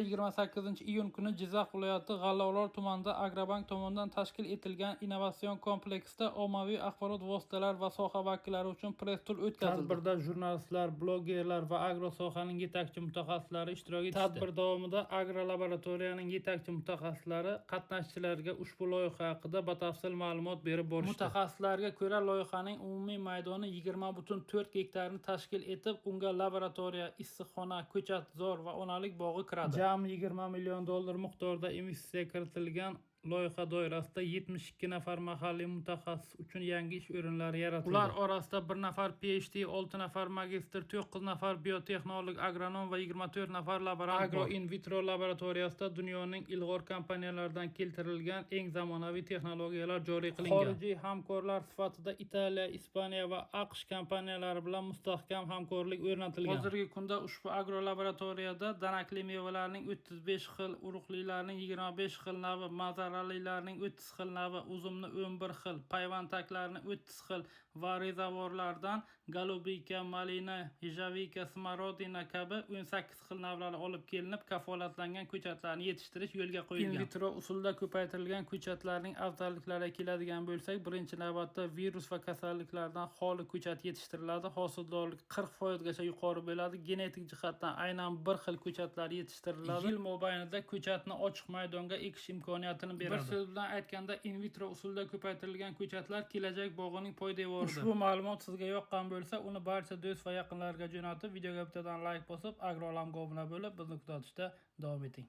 28-iyun kuni Jizzax viloyati G'allaorol tumanida Agrobank tomonidan tashkil etilgan innovatsion kompleksda ommaviy axborot vositalari va soha vakillari uchun press tur o'tkazildi. Tadbirda jurnalistlar, blogerlar va agro sohaning yetakchi mutaxassislari ishtirok etishdi. Tadbir davomida agrolaboratoriyaning yetakchi mutaxassislari qatnashchilarga ushbu loyiha haqida batafsil ma'lumot berib borishdi. Mutaxassislarga ko'ra, loyihaning umumiy maydoni 20,4 gektarni tashkil etib, unga laboratoriya, issiqxona, ko'chatzor va onalik bog'i kiradi. Jami $20 million miqdorida investitsiya kiritilgan. Loyiha doirasida 72 nafar mahalliy mutaxassis uchun yangi ish o'rinlari yaratildi. Ular orasida 1 nafar PhD, 6 nafar magistr, 9 nafar biotexnolog agronom va 24 nafar laborant. Agro in vitro laboratoriyasida dunyoning ilg'or kompaniyalaridan keltirilgan eng zamonaviy texnologiyalar joriy qilingan. Xorijiy hamkorlar sifatida Italiya, Ispaniya va AQSh kompaniyalari bilan mustahkam hamkorlik o'rnatilgan. Hozirgi kunda ushbu agro laboratoriyada danakli mevalarning 35 xil, urug'lilarning 25 xil navi, mazaralilarning 30 xil navi, uzumni 11 xil, payvantaklarni 30 xil va rezavorlardan golubika, malina, ijavika, smorodina kabi 18 xil navlar olib kelinib, kafolatlangan ko'chatlarni yetishtirish yo'lga qo'yilgan. In vitro usulda ko'paytirilgan ko'chatlarning afzalliklariga keladigan bo'lsak, birinchi navbatda virus va kasalliklardan xoli ko'chat yetishtiriladi. Hosildorlik 40% gacha yuqori bo'ladi. Genetik jihatdan aynan bir xil ko'chatlar yetishtiriladi. Yil mobaynida ko'chatni ochiq maydonga ekish imkoniyatini beradi. Bir so'z bilan aytganda, in vitro usulda ko'paytirilgan ko'chatlar kelajak bog'ining poydevoridir. Ushbu ma'lumot sizga yoqqan bo'lsa, uni barcha do'st va yaqinlarga jo'natib, videoga bittadan like bosib, Agroalamga obuna bo'lib, bizni kuzatishda davom eting.